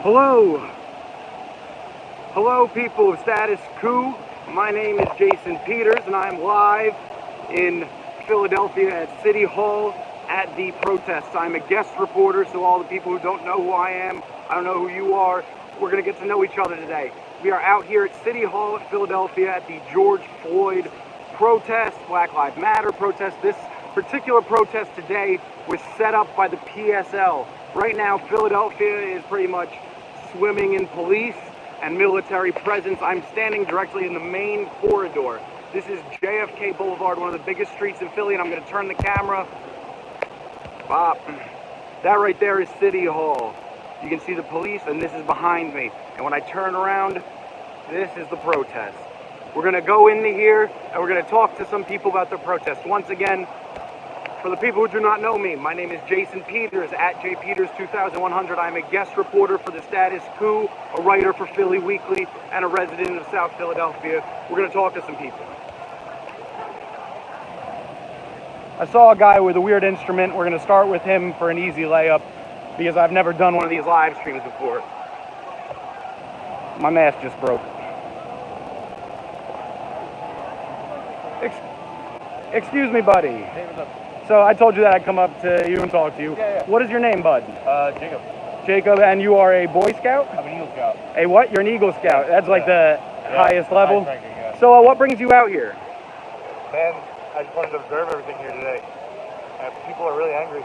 Hello. Hello, people of Status Coup. My name is Jason Peters, and I'm live in Philadelphia at City Hall at the protests. I'm a guest reporter, so all the people who don't know who I am, I don't know who you are, we're going to get to know each other today. We are out here at City Hall at Philadelphia at the George Floyd protest, Black Lives Matter protest. This particular protest today was set up by the PSL. Right now, Philadelphia is pretty much swimming in police and military presence. I'm standing directly in the main corridor. This is JFK Boulevard, one of the biggest streets in Philly, and I'm going to turn the camera. Bop. That right there is City Hall. You can see the police, and this is behind me. And when I turn around, this is the protest. We're going to go into here, and we're going to talk to some people about the protest. Once again, for the people who do not know me, my name is Jason Peters, at jpeters2100. I'm a guest reporter for the Status Coup, a writer for Philly Weekly, and a resident of South Philadelphia. We're going to talk to some people. I saw a guy with a weird instrument. We're going to start with him for an easy layup, because I've never done one of these live streams before. My mask just broke. Excuse me, buddy. Hey, what's up? So I told you that I'd come up to you and talk to you. Yeah. What is your name, bud? Jacob. Jacob, and you are a Boy Scout? I'm an Eagle Scout. A what? You're an Eagle Scout. That's like the highest level? Highest ranking, yeah. So what brings you out here? Man, I just wanted to observe everything here today. People are really angry.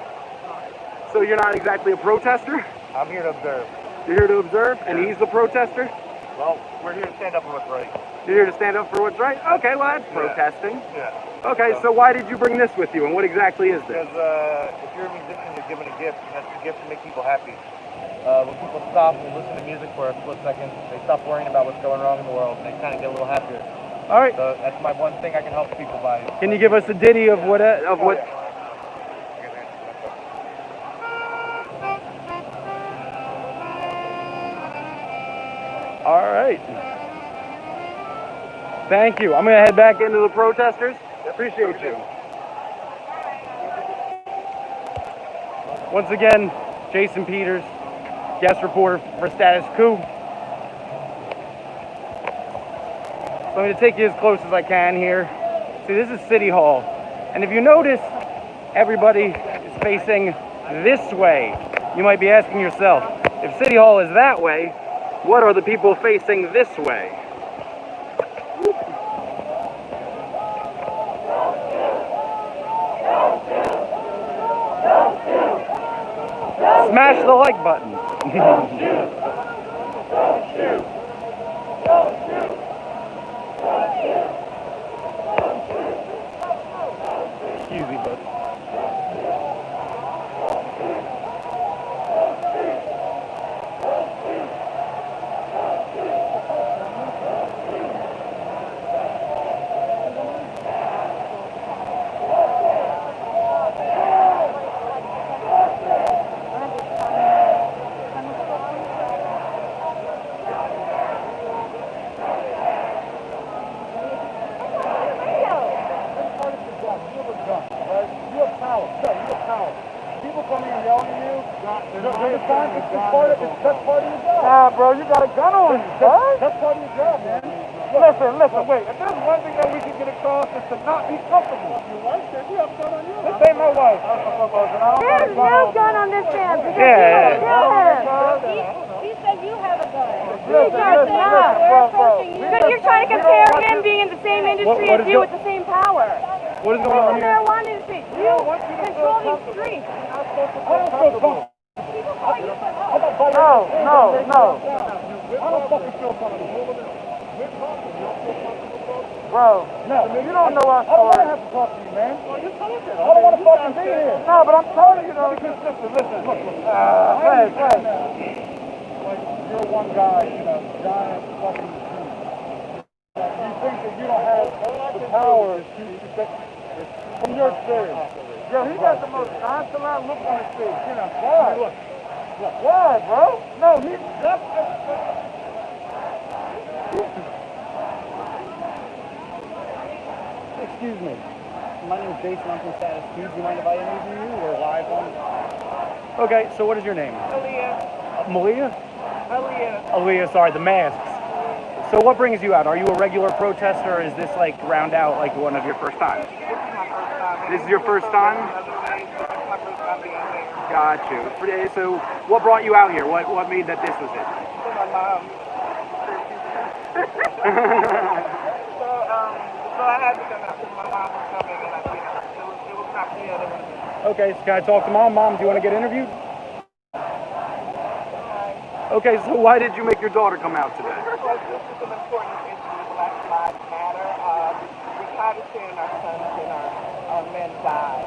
So you're not exactly a protester? I'm here to observe. You're here to observe, and he's the protester? Well, we're here to stand up for what's right. You're here to stand up for what's right? Okay, well that's protesting. Yeah. Okay, so why did you bring this with you, and what exactly is this? Because if you're a musician, you're given a gift, and that's your gift to make people happy. When people stop and listen to music for a split second, they stop worrying about what's going wrong in the world, and they kind of get a little happier. All right. So that's my one thing I can help people by. Can you give us a ditty of what? All right. Thank you. I'm going to head back into the protesters. Appreciate you. Once again, Jason Peters, guest reporter for Status Coup. So I'm going to take you as close as I can here. See, this is City Hall. And if you notice, everybody is facing this way. You might be asking yourself, if City Hall is that way, what are the people facing this way? Smash the like button. Don't shoot. Don't shoot. Don't shoot. Don't shoot. Excuse me, bud. Nah, bro, you got a gun on you, bro. That's part of your job, man. Listen, wait. If there's one thing that we can get across is to not be comfortable. Your wife said you have a gun on you. This ain't my wife. There's no gun on this man. Yeah. He said you have a gun. You're trying to compare him being in the same industry as you with the same power. What is going on The here? marijuana industry. You control these streets. No. I don't fucking feel comfortable. Bro, you don't know our story. I don't have to talk to you, man. I don't want to fucking be here. No, but I'm telling you, though. Listen. Hey. Like, you're one guy in a giant fucking suit. You think that you don't have the power to from your experience. Yo, he got the most nonchalant look on his face. You know, why? Why, bro? No, Excuse me. My name is Jason. I'm from Status Coup. Do you mind if I interview you? We're live on. Okay, so what is your name? Aaliyah. Malia? Aaliyah, sorry, the masks. So what brings you out? Are you a regular protester, or is this like round out like one of your first times? This is your first time? Got you. So what brought you out here? What made that this was it? My mom. So I had to come out because my mom was coming and it was not clear. Okay, so can I talk to mom? Mom, do you want to get interviewed? Okay, so why did you make your daughter come out today? Because this is an important issue. Black Lives Matter. We're tired of seeing our sons and our men die.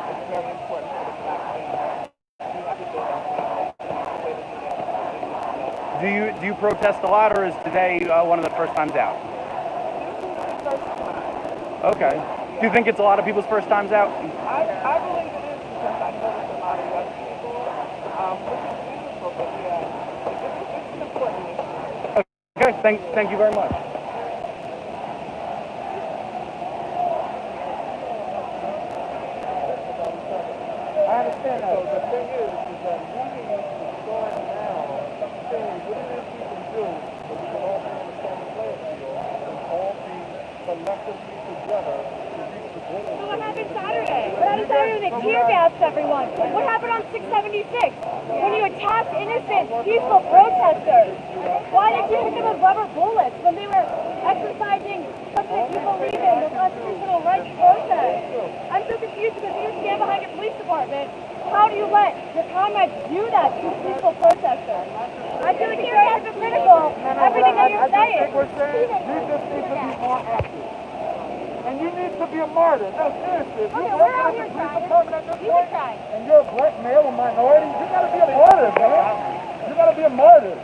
It's very important for the black man. Do you protest a lot, or is today one of the first times out? Okay. Do you think it's a lot of people's first times out? I believe it is because I notice a lot of young people, which is beautiful, but yeah, it's an important issue. Okay, thank you very much. I understand that. So the thing is that we need to start now saying what it is we can do, but we can all be on the same playing field and all be collectively together to reach the goal. So what happened Saturday? What happened Saturday? They tear gassed everyone. What happened on 676? When you attacked innocent, peaceful protesters? Why did you hit them with rubber bullets when they were exercising something that you believe in, the constitutional right to protest? I'm so confused because you stand behind your police department. How do you let your comrades do that to peaceful protesters? I feel like you're hypocritical. Everything that you're saying. I think we're saying you just need to be more active. And you need to be a martyr. No, seriously. If Okay, you're we're working out at the here police trying. department at this You point, can try. and you're a black male or minority, you gotta be a martyr, man. You gotta be a martyr.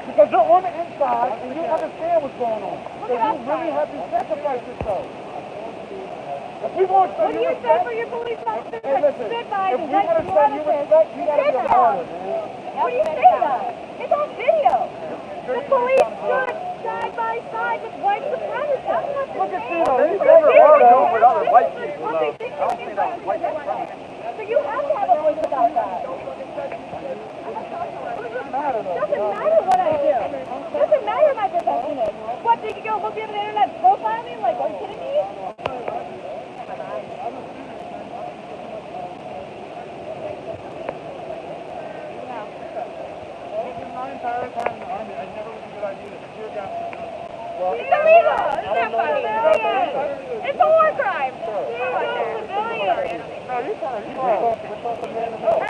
Because you're on the inside and you understand what's going on. So you really have to sacrifice yourself. If we want to show What do you you say respect, for your police officers hey, that listen, stood by if the we white want to show you respect, you gotta be a martyr, man. What do you say that? It's on video. The police stood side by side with white supremacists. That's not the Look at same. Tino, he's We're never here arguing to with other this white is people, what they though. think I don't is see that with white supremacy. So you have to have a voice about that. Doesn't matter, though. Doesn't matter what I do. Doesn't matter my profession is. What, they could go look me up on the internet and profile me? Like, are you kidding me? It's illegal. It's not funny. It's a war crime. Civilian. Have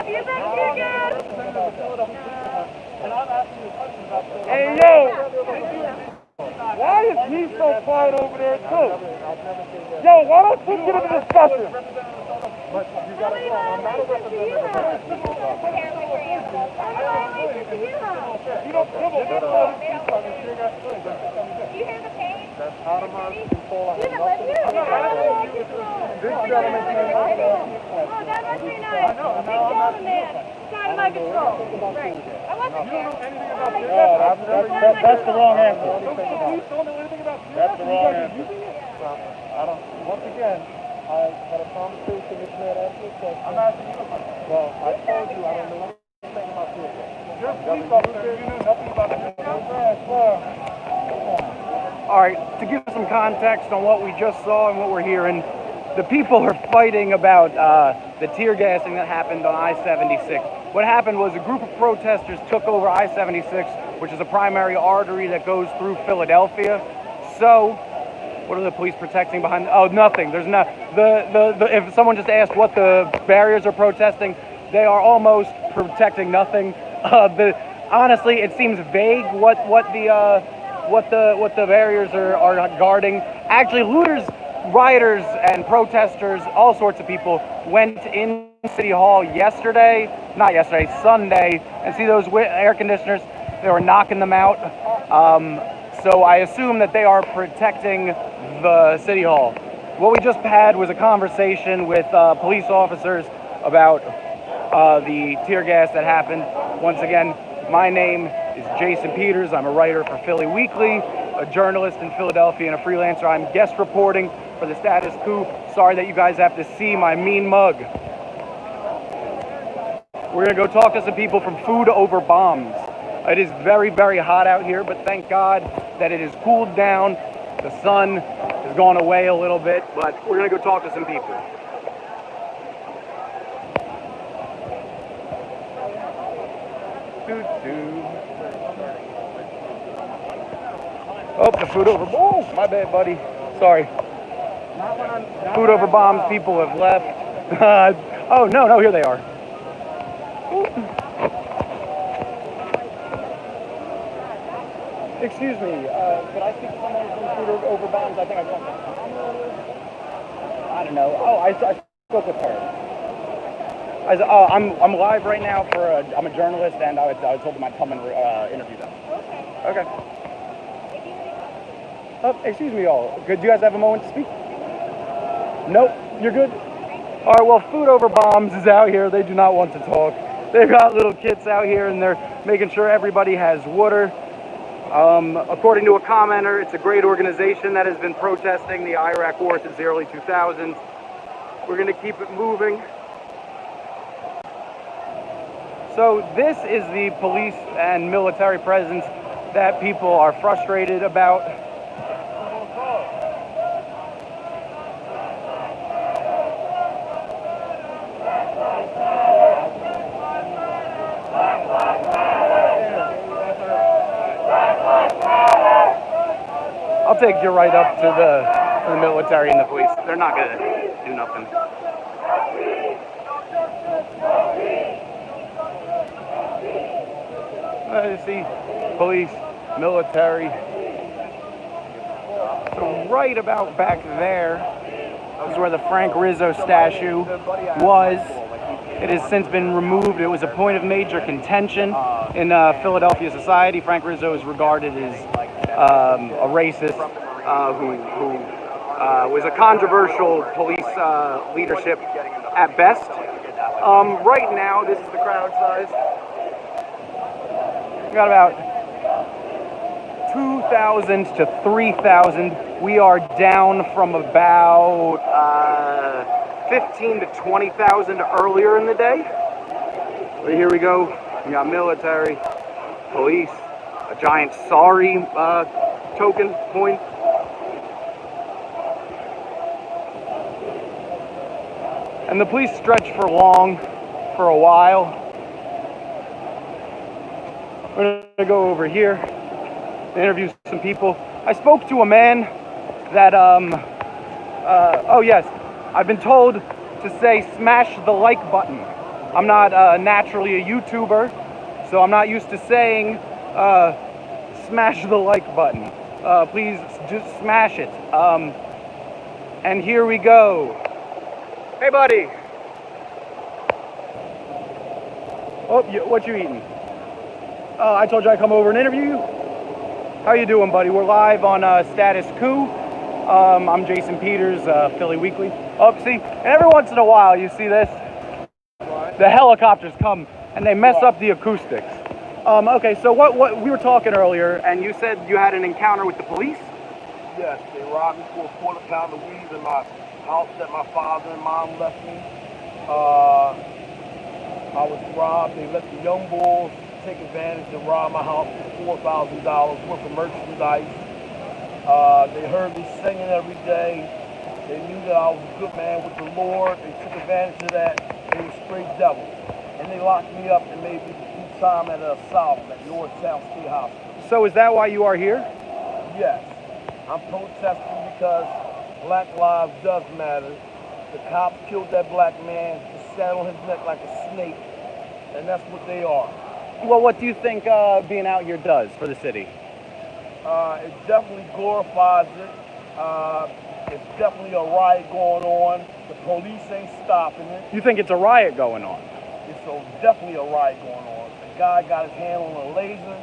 you been here, guys? Hey, yo! Why is he so quiet over there, too? Yo, why don't you get into discussion? But you gotta go. I'm not a representative. You don't give a You hear the pain? That's out of my control. You haven't lived here? This gentleman came out there. Oh, that must be nice. Big gentleman man. It's not in my control. Right. I wasn't here. That's the wrong answer. That's the wrong answer. I don't. Once again, I had a conversation with Matt after the question. I'm asking you. Well, I told you I don't know anything about this. You're a police officer. You know nothing about this. All right, to give some context on what we just saw and what we're hearing, the people are fighting about the tear gassing that happened on I-76. What happened was a group of protesters took over I-76, which is a primary artery that goes through Philadelphia. So, what are the police protecting behind? Oh, nothing. There's not. If someone just asked what the barriers are protesting, they are almost protecting nothing. Honestly, it seems vague what the barriers are guarding. Actually, looters, rioters, and protesters, all sorts of people went in City Hall Sunday, and see those air conditioners. They were knocking them out. So I assume that they are protecting the City Hall. What we just had was a conversation with police officers about the tear gas that happened. Once again, my name is Jason Peters. I'm a writer for Philly Weekly, a journalist in Philadelphia, and a freelancer. I'm guest reporting for the Status Coup. Sorry that you guys have to see my mean mug. We're going to go talk to some people from Food Over Bombs. It is very, very hot out here, but thank God that it has cooled down. The sun has gone away a little bit, but we're gonna go talk to some people. Oh, the food over. Oh, my bad, buddy. Sorry. Food over bombs. People have left. Oh no, here they are. Excuse me. Could I speak to someone from food over bombs? I think I talked to. I don't know. Oh, I spoke with her. I'm live right now for I'm a journalist, and I was told them I'd come and interview them. Okay. Oh, excuse me, all. Could you guys have a moment to speak? Nope, you're good. All right. Well, food over bombs is out here. They do not want to talk. They've got little kids out here, and they're making sure everybody has water. According to a commenter, it's a great organization that has been protesting the Iraq War since the early 2000s. We're going to keep it moving. So this is the police and military presence that people are frustrated about. I'll take you right up to the military and the police. They're not going to do nothing. You see, police, military. So right about back there is where the Frank Rizzo statue was. It has since been removed. It was a point of major contention in Philadelphia society. Frank Rizzo is regarded as a racist who was a controversial police leadership at best. Right now, this is the crowd size. We got about 2,000 to 3,000. We are down from about 15 to 20,000 earlier in the day. But here we go. We got military, police, a giant sorry token point. And the police stretched for a while. We're gonna go over here, interview some people. I spoke to a man that, oh yes, I've been told to say smash the like button. I'm not naturally a YouTuber, so I'm not used to saying smash the like button. Please just smash it. And here we go. Hey, buddy. Oh, what you eating? I told you I'd come over and interview you. How you doing, buddy? We're live on Status Coup. I'm Jason Peters, Philly Weekly. Oh, see, and every once in a while you see this. The helicopters come and they mess up the acoustics. Okay, so what we were talking earlier, and you said you had an encounter with the police? Yes, they robbed me for a quarter pound of weed in my house that my father and mom left me. I was robbed. They let the young bulls take advantage and rob my house for $4,000 worth of merchandise. They heard me singing every day. They knew that I was a good man with the Lord. They took advantage of that. They were straight devils. And they locked me up and made me do time at a asylum at Yorktown State Hospital. So is that why you are here? Yes. I'm protesting because Black lives does matter. The cops killed that black man, sat on his neck like a snake, and that's what they are. Well, what do you think being out here does for the city? It definitely glorifies it. It's definitely a riot going on. The police ain't stopping it. You think it's a riot going on? It's definitely a riot going on. The guy got his hand on a laser,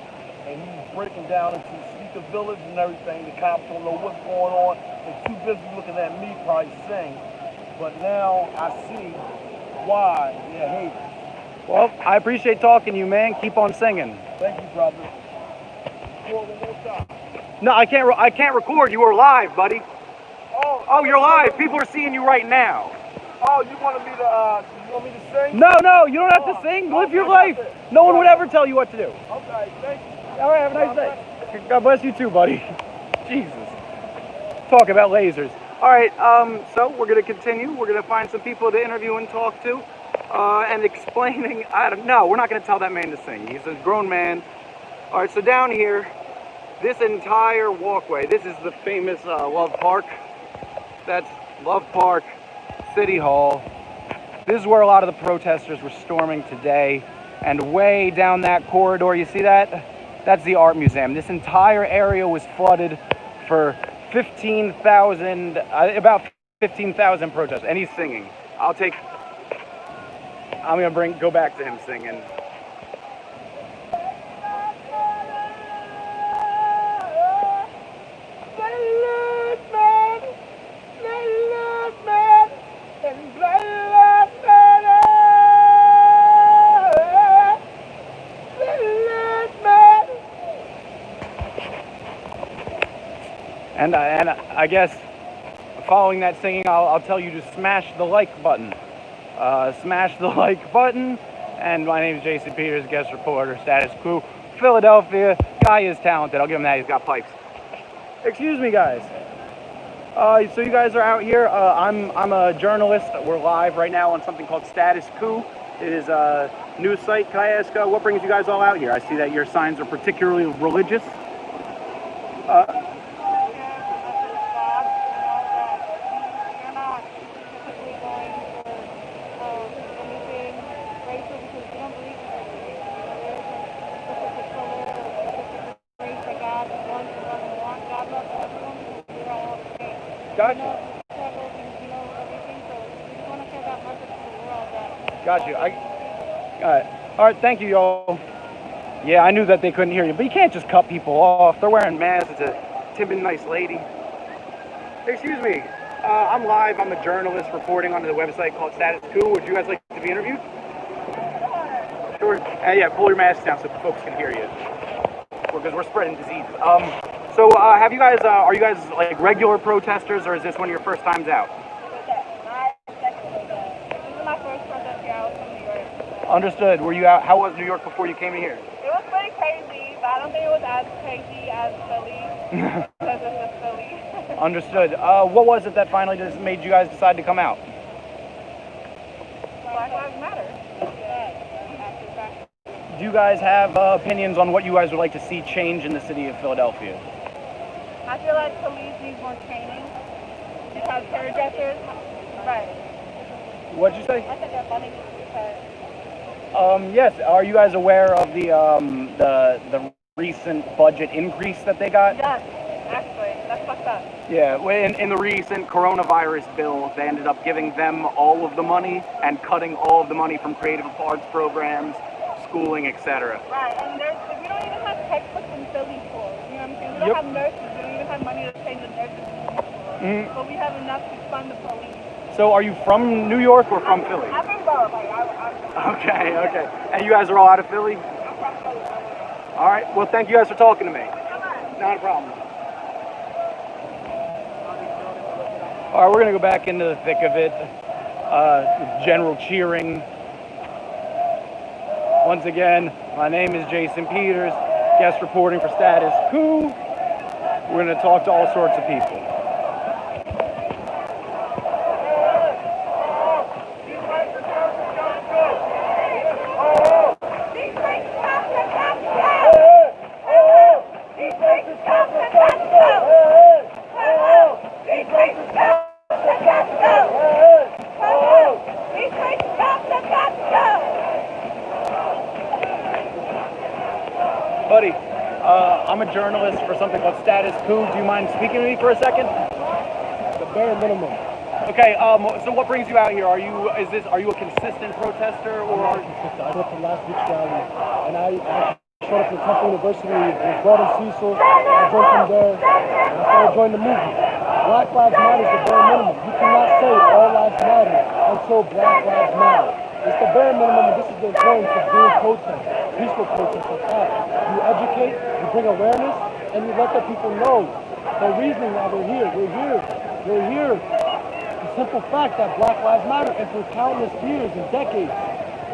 and he's breaking down into Speaker Village and everything. The cops don't know what's going on. They're too busy looking at me probably sing. But now I see why they're haters. Well, I appreciate talking to you, man. Keep on singing. Thank you, brother. One more time. No, I can't record. You are live, buddy. Oh, you're live. People are seeing you right now. Oh, you want me to sing? No, you don't have to sing. Live your life. No one would ever tell you what to do. Okay, thank you. All right, have a nice day. God bless you too, buddy. Jesus. Talk about lasers. All right, so we're going to continue. We're going to find some people to interview and talk to, and explaining. No, we're not going to tell that man to sing. He's a grown man. All right, so down here, this entire walkway, this is the famous Love Park. That's Love Park, City Hall. This is where a lot of the protesters were storming today. And way down that corridor, you see that? That's the art museum. This entire area was flooded for 15,000, about 15,000 protesters. And he's singing. I'm gonna go back to him singing. And I guess following that singing, I'll tell you to smash the like button. Smash the like button. And my name is Jason Peters, guest reporter, Status Coup, Philadelphia. Guy is talented. I'll give him that. He's got pipes. Excuse me, guys. So you guys are out here. I'm a journalist. We're live right now on something called Status Coup. It is a news site. Can I ask what brings you guys all out here? I see that your signs are particularly religious. Gotcha. Got you. All right, thank you, y'all. Yeah, I knew that they couldn't hear you, but you can't just cut people off. They're wearing masks. It's a timid, nice lady. Excuse me. I'm live. I'm a journalist reporting onto the website called Status Coup. Would you guys like to be interviewed? Sure. Yeah, pull your masks down so folks can hear you. Because we're spreading disease. So, are you guys like regular protesters, or is this one of your first times out? This is my first protest here. I was from New York. Understood. Were you out? How was New York before you came in here? It was pretty crazy, but I don't think it was as crazy as Philly. Because it's just Philly. Understood. What was it that finally just made you guys decide to come out? Black Lives Matter. Do you guys have opinions on what you guys would like to see change in the city of Philadelphia? I feel like police need more training because hairdressers, right? What'd you say? I said their money needs to be cut. Yes. Are you guys aware of the recent budget increase that they got? Yes, actually, that's fucked up. Yeah. In the recent coronavirus bill, they ended up giving them all of the money and cutting all of the money from creative arts programs, schooling, etc. Right, and we don't even have textbooks in Philly schools. You know what I'm saying? We don't have nurses. We don't even have money to pay the nurses in schools. But we have enough to fund the police. So are you from New York or from Philly? I'm from both. Okay. And you guys are all out of Philly? I'm from Philly. All right. Well, thank you guys for talking to me. Not a problem. All right, we're going to go back into the thick of it. General cheering. Once again, my name is Jason Peters, guest reporting for Status Coup. We're going to talk to all sorts of people. Buddy, I'm a journalist for something called Status Coup. Do you mind speaking to me for a second? The bare minimum. Okay, so what brings you out here? Are you a consistent protester, or I'm not consistent. I went to last week's rally, and I showed up to Temple University, was brought in Cecil, I joined from there, and I started joining the movement. Black Lives Matter is the bare minimum. You cannot say all lives matter until Black Lives Matter. It's the bare minimum, and this is the importance of doing protests, peaceful protests like that. You educate, you bring awareness, and you let the people know the reasoning why we're here. We're here to simple fact that Black Lives Matter, and for countless years and decades,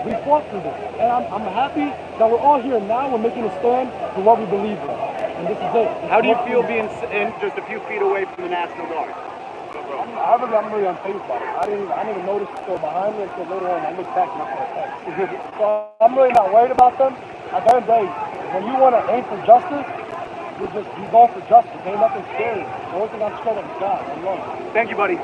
we fought for this. And I'm happy that we're all here now. We're making a stand for what we believe in. And this is it. How do you feel being in just a few feet away from the National Guard? I'm really unfazed by it. I didn't even notice the store behind me until later on. I looked back and I saw it. So I'm really not worried about them. At the end of the day, when you want to aim for justice, you go for justice. Ain't nothing scary. The only thing I'm scared of is God. I love it. Thank you, buddy.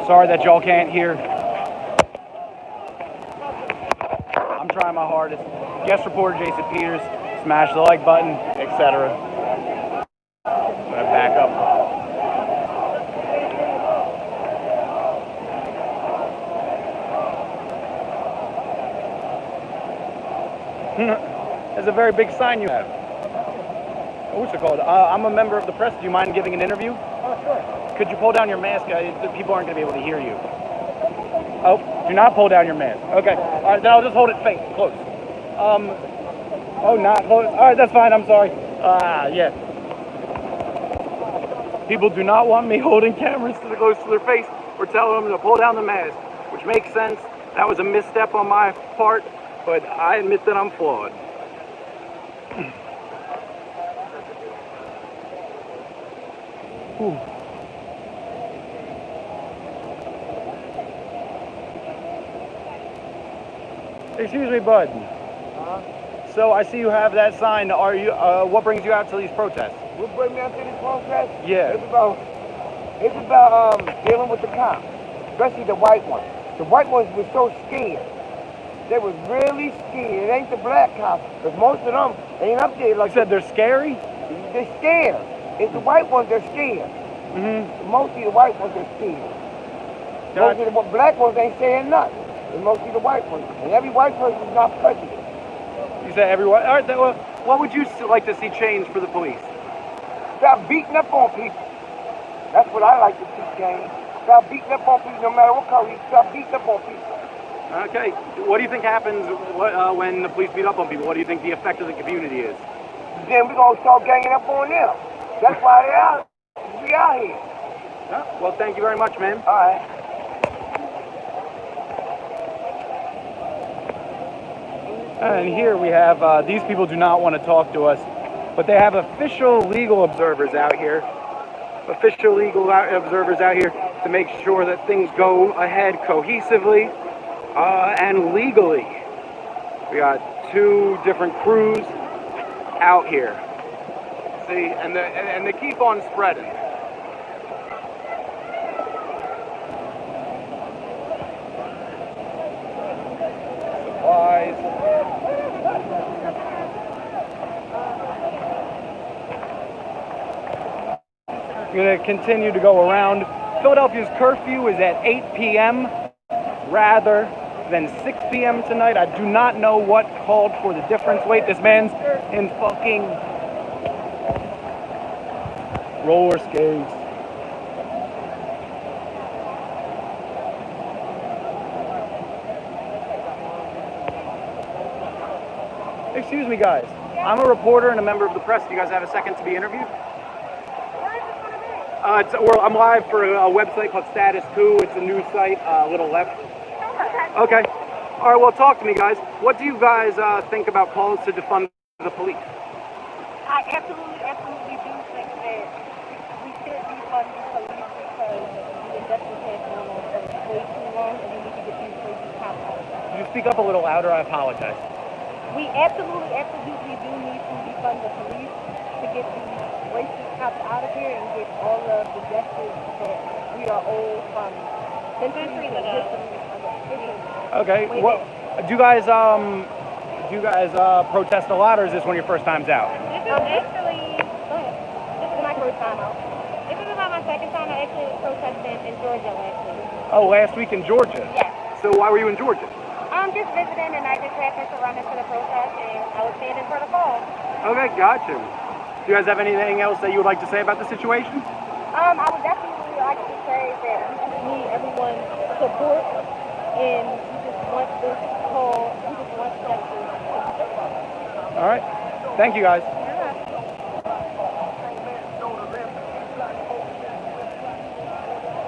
Sorry that y'all can't hear. I'm trying my hardest. Guest reporter Jason Peters, smash the like button, etc. I'm gonna back up. There's a very big sign you have. What's it called? I'm a member of the press. Do you mind giving an interview? Oh, sure. Could you pull down your mask? People aren't going to be able to hear you. Oh, do not pull down your mask. Okay. All right, then I'll just hold it fake, close. Oh, not close. All right, that's fine. I'm sorry. Yeah. People do not want me holding cameras too close to their face. We're telling them to pull down the mask, which makes sense. That was a misstep on my part, but I admit that I'm flawed. Ooh. Excuse me, bud. So I see you have that sign. Are you? What brings you out to these protests? What bring me out to these protests? Yeah. It's about dealing with the cops, especially the white ones. The white ones were so scared. They was really scared. It ain't the black cops, because most of them ain't up there like. You said they're scary? They're scared. It's the white ones they're scared. Mostly the white ones are scared. Mostly the black ones ain't saying nothing. It's mostly the white ones. And every white person is not prejudice. You said everyone. All right. Well, what would you like to see change for the police? Stop beating up on people. That's what I like to see change. Stop beating up on people no matter what color you stop beating up on people. Okay. What do you think happens when the police beat up on people? What do you think the effect of the community is? Then we're going to start ganging up on them. That's why they're out. We out here. Well, thank you very much, man. All right. And here we have, these people do not want to talk to us, but they have official legal observers out here. Official legal observers out here to make sure that things go ahead cohesively and legally. We got two different crews out here. See, and they keep on spreading. Supplies. I'm going to continue to go around. Philadelphia's curfew is at 8 p.m. rather than 6 p.m. tonight. I do not know what called for the difference. Wait, this man's in fucking roller skates. Excuse me, guys. I'm a reporter and a member of the press. Do you guys have a second to be interviewed? I'm live for a website called Status Coup. It's a news site, a little left. Okay. All right, well, talk to me, guys. What do you guys think about calls to defund the police? I absolutely do think that we should defund the police because the injustice has gone on for way too long and we need to get these crazy cops out. Could you speak up a little louder? I apologize. We absolutely do need to defund the police to get these racist cops out of here and get all of the justice that we are owed from centuries and history. Okay. What do you guys protest a lot, or is this one of your first times out? This is my first time out. This is about my second time. I actually protested in Georgia last week. Oh, last week in Georgia? Yes. So why were you in Georgia? I'm just visiting and I just happened to run into the protest and I was standing for the call. Okay, gotcha. Do you guys have anything else that you would like to say about the situation? I would definitely like to say that we just need everyone's support, and we just want this whole, we just want justice. All right. Thank you, guys.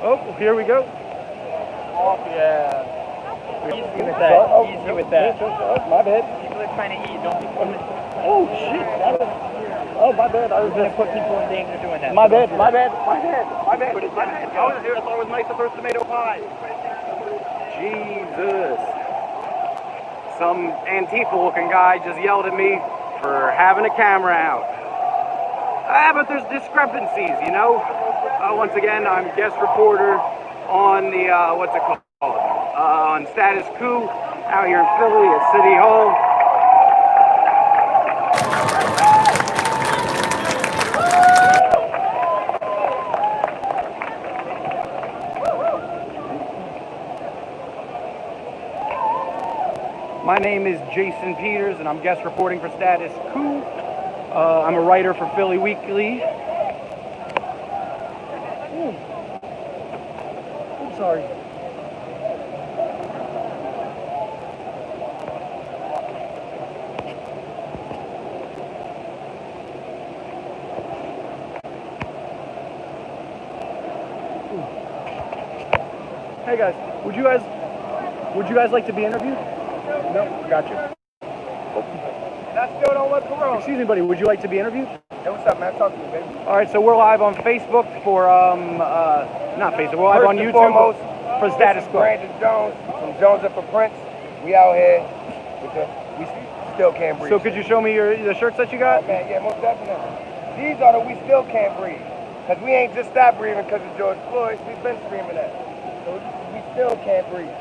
Oh, here we go. Oh, yeah. Easy with that. Easy with that. My bad. People are trying to eat. Don't be putting Oh shit! Oh my bad. I was going just to put people in danger doing that. My bad. My bad. My bad. My bad. I was here. I thought it was nice the first tomato pie. Jesus. Some Antifa-looking guy just yelled at me for having a camera out. But there's discrepancies, you know? Once again, I'm guest reporter on the, what's it called? On Status Coup, out here in Philly at City Hall. My name is Jason Peters, and I'm guest reporting for Status Coup. I'm a writer for Philly Weekly. I'm sorry. Hey guys, would you guys like to be interviewed? No, gotcha. I still don't want Corona. Excuse me, buddy, would you like to be interviewed? Hey, what's up, man? Talk to me, baby. All right, so we're live on Facebook for not Facebook, we're live on First and YouTube foremost, for Status Coup. Brandon Jones from Jones Up for Prince. We out here with we still can't breathe. So could you show me the shirts that you got? Man, yeah, most definitely. These are the we still can't breathe. Because we ain't just stopped breathing because of George Floyd. We've been screaming that. So we still can't breathe.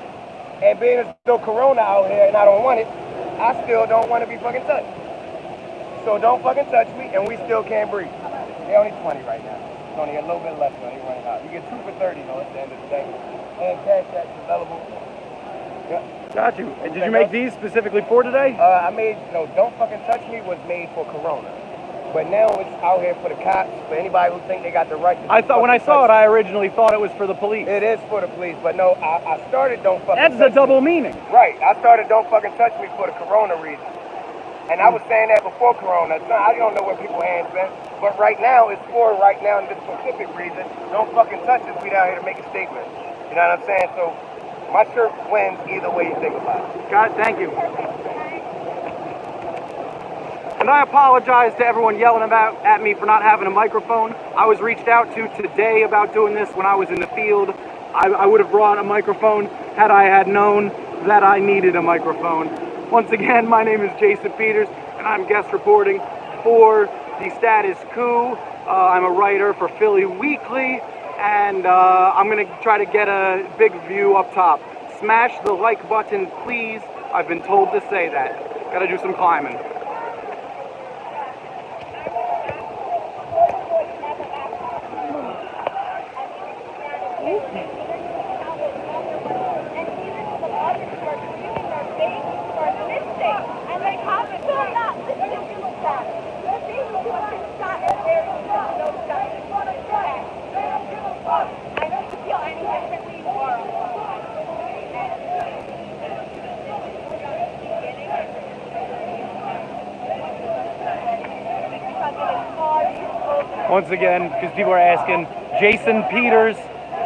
And being there's still Corona out here and I don't want it, I still don't want to be fucking touched. So don't fucking touch me and we still can't breathe. They're only 20 right now. It's only a little bit left now. They're running out. You get 2 for 30 though at the end of the day. And cash that's available. Yeah. Got you. And did you make these specifically for today? I made, Don't Fucking Touch Me was made for Corona. But now it's out here for the cops, for anybody who think they got the right to I thought when I saw it, I originally thought it was for the police. It is for the police, but no, I started Don't Fucking That's Touch the double Me. meaning. Right, I started Don't Fucking Touch Me for the Corona reason. And I was saying that before Corona. So I don't know where people's hands been. But right now, it's for right now in this specific reason. Don't fucking touch us. We down here to make a statement. You know what I'm saying? So my shirt wins either way you think about it. God, thank you. And I apologize to everyone yelling at me for not having a microphone. I was reached out to today about doing this when I was in the field. I would have brought a microphone had I had known that I needed a microphone. Once again, my name is Jason Peters, and I'm guest reporting for the Status Coup. I'm a writer for Philly Weekly, and I'm going to try to get a big view up top. Smash the like button, please. I've been told to say that. Gotta do some climbing. Once again, because people are asking, Jason Peters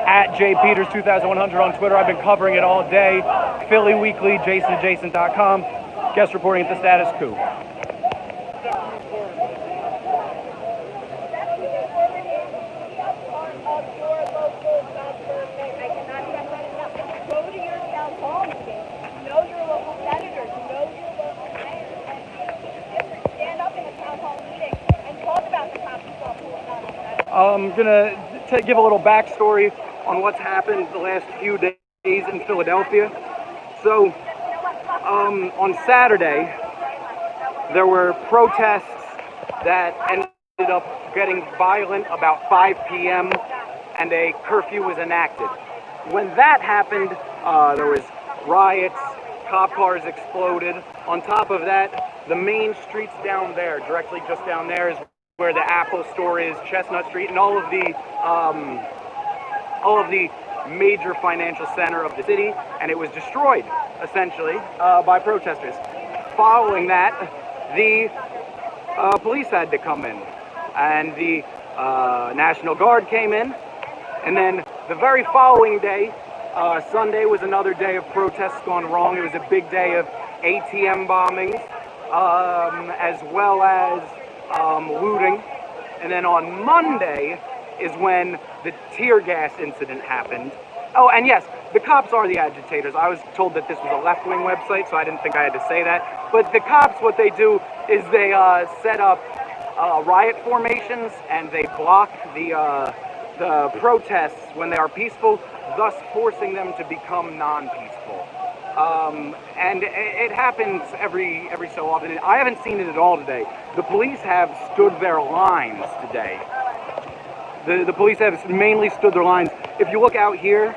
at jpeters2100 on Twitter. I've been covering it all day. Philly Weekly, jasonjason.com. Guest reporting at the Status Coup. I'm gonna give a little backstory on what's happened the last few days in Philadelphia. So, on Saturday, there were protests that ended up getting violent about 5 p.m. and a curfew was enacted. When that happened, there was riots, cop cars exploded. On top of that, the main streets down there, directly just down there, is where the Apple store is, Chestnut Street, and all of the major financial center of the city, and it was destroyed, essentially, by protesters. Following that, the police had to come in, and the National Guard came in, and then the very following day, Sunday, was another day of protests gone wrong. It was a big day of ATM bombings, as well as looting. And then on Monday is when the tear gas incident happened. Oh, and yes, the cops are the agitators. I was told that this was a left-wing website, so I didn't think I had to say that. But the cops, what they do is they set up riot formations, and they block the protests when they are peaceful, thus forcing them to become non-peaceful. And it happens every so often. I haven't seen it at all today. The police have stood their lines today. The police have mainly stood their lines. If you look out here,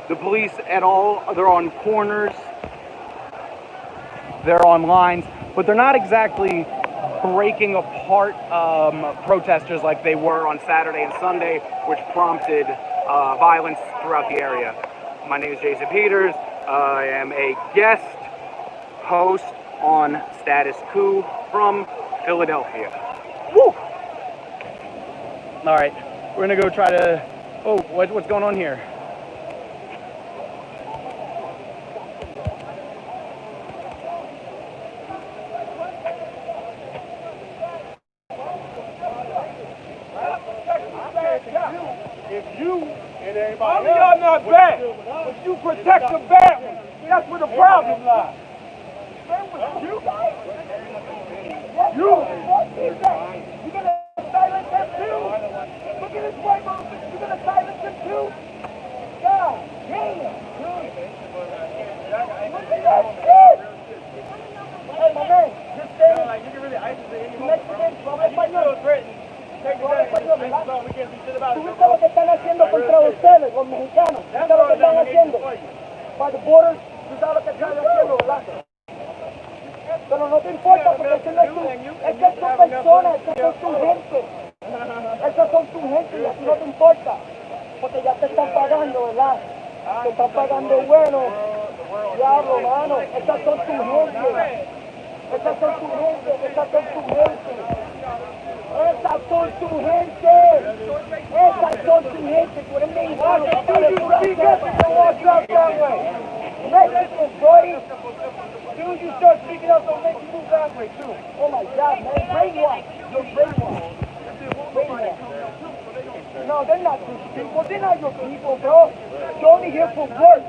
the police they're on corners, they're on lines, but they're not exactly breaking apart protesters like they were on Saturday and Sunday, which prompted violence throughout the area. My name is Jason Peters. I am a guest host on Status Coup from Philadelphia. Woo! All right, we're gonna go try to. Oh, what's going on here? If you and everybody else, y'all not bad, but you protect the bad ones. That's where the problem lies. You gonna silence them too? Look at this white man. You gonna silence them too? God damn. Look at that shit. Hey, my man, just stay. You can really isolate anyone. ¿Tuviste lo que están haciendo contra ustedes, los mexicanos? ¿Tuviste lo que están haciendo? By the border, ¿tú sabes lo que están haciendo, verdad? Pero no te importa porque esa no es tu persona, esas son tu gente. Esas son tu gente y así no te importa. Porque ya te están pagando, ¿verdad? Te están pagando bueno. Diablo, mano, esas son tu gente. Esas son tu gente, esas son tu gente. Esas son tu gente. Esas son tu gente. Tú eres mexicano. Mexican, buddy. As soon as you start speaking up, they'll make you move that way, too. Oh, my God, man. Brainwash. You're brainwashed. No, they're not these people. They're not your people, bro. You're only here for work.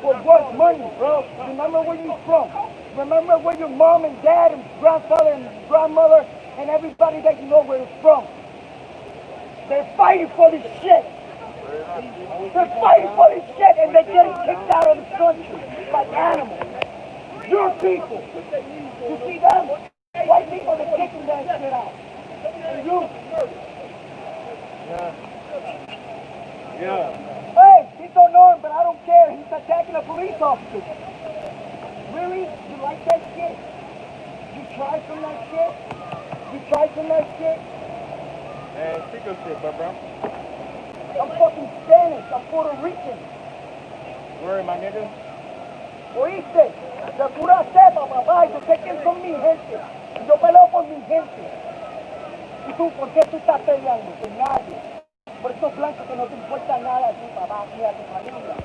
For work, money, bro. Remember where you're from. Remember where your mom and dad and grandfather and grandmother and everybody that you know where it's from. They're fighting for this shit. They're fighting for this shit and they're getting kicked out of the country like animals. Your people. You see them? White people are kicking that shit out. And you. Yeah. Hey, he's so known, but I don't care. He's attacking a police officer. Really? You like that shit? You tried from that shit? You tried from that shit? Man, speak your shit, bro. I'm fucking Spanish. I'm Puerto Rican. Where my nigga? ¿Oíste? De pura cepa, papá. Yo sé quién son mi gente. Yo peleo por mi gente. ¿Y tú por qué tú estás peleando? Con nadie. Por esos blancos que no te importa nada a ti, papá, ni a tu familia.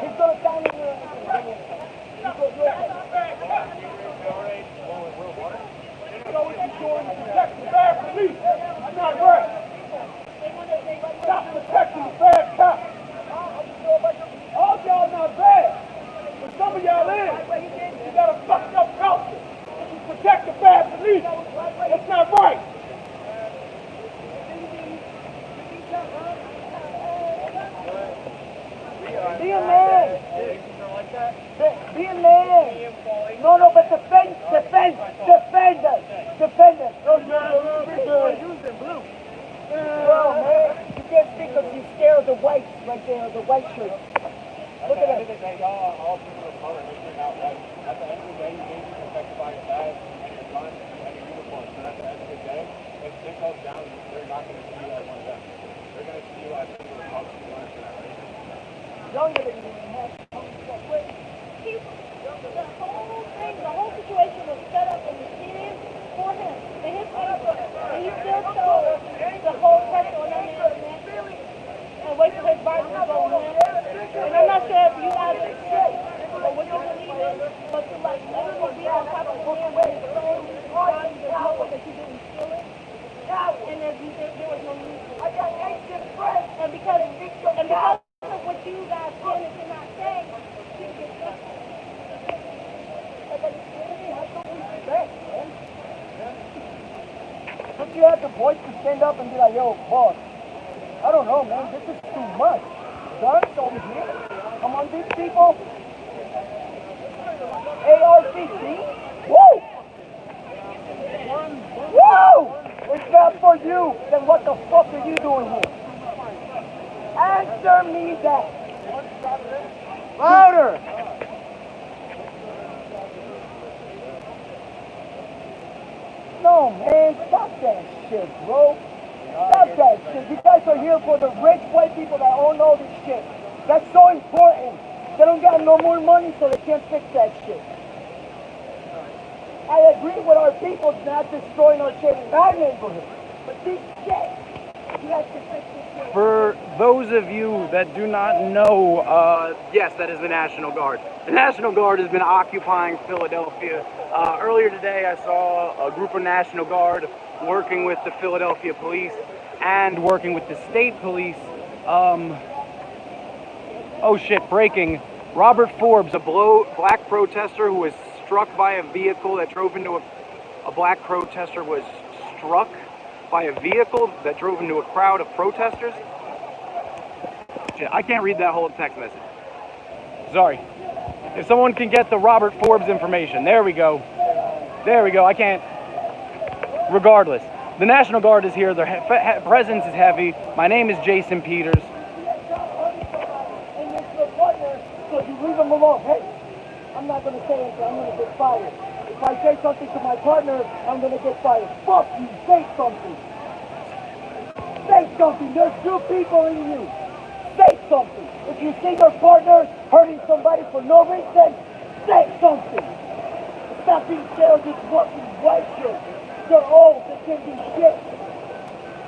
He's gonna stand in there. You know what you're doing? Protect the bad police. That's not right. Stop protecting the bad cops. All y'all not bad, but some of y'all is. You got a fucked up culture. You protect the bad police. That's not right. Be a man. Be a man. No, but defend us. Well, man, you can't speak because you're scared of the whites right there, the white shirts. Look at them. that y'all all people of color making out that at the end of the day, you may be protected by your badge and your gun and your uniform. So at the end of the day, if shit goes down, they're not going to see you as one of them. They're going to see you as people of color. You understand that, right? Younger than you and have the whole situation was set up and mysterious for him and his people. And he still chose the whole pressure on that man's neck and wait for his body to go in. And I'm not sure if you guys are sick or what you believe in, but to like literally be on top of the man with his phone, there's no way that you didn't steal it. And there was no need for it. And because of what you guys can and cannot say, you get stuck. Don't you have the voice to stand up and be like, yo, boss, I don't know, man, this is too much. Guns over here? Come on, these people. AR-15? Woo! Woo! If not for you, then what the fuck are you doing here? Answer me that. Louder! No, man, stop that shit, bro. Stop that shit. You guys are here for the rich white people that own all this shit. That's so important. They don't got no more money, so they can't fix that shit. I agree with our people not destroying our shit in our neighborhood. But this shit, you have to fix this shit. For those of you that do not know, yes, that is the National Guard. The National Guard has been occupying Philadelphia. Earlier today, I saw a group of National Guard working with the Philadelphia police and working with the state police. Oh shit, breaking. Robert Forbes, a black protester who was struck by a vehicle that drove into a black protester was struck by a vehicle that drove into a crowd of protesters. Shit, I can't read that whole text message. Sorry. If someone can get the Robert Forbes information. There we go. There we go. I can't. Regardless. The National Guard is here. Their presence is heavy. My name is Jason Peters. So you leave them alone. Hey, I'm not going to say anything. I'm going to get fired. If I say something to my partner, I'm going to get fired. Fuck you. Say something. Say something. There's two people in you. Say something. If you see your partner hurting somebody for no reason, say something. Stop being scared of this fucking white shit. They're old. They can't do shit.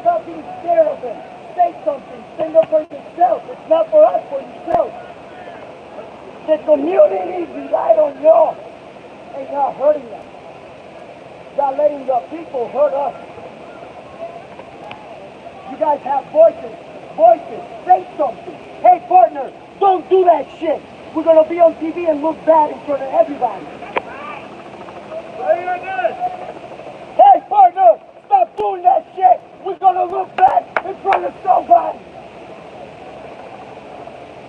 Stop being scared of them. Say something. Stand up for yourself. It's not for us, for yourself. The community relied on y'all, and y'all hurting them. Y'all letting the people hurt us. You guys have voices. Voices. Say something. Hey, partner, don't do that shit. We're gonna be on TV and look bad in front of everybody. Hey, partner, stop doing that shit. We're gonna look bad in front of somebody.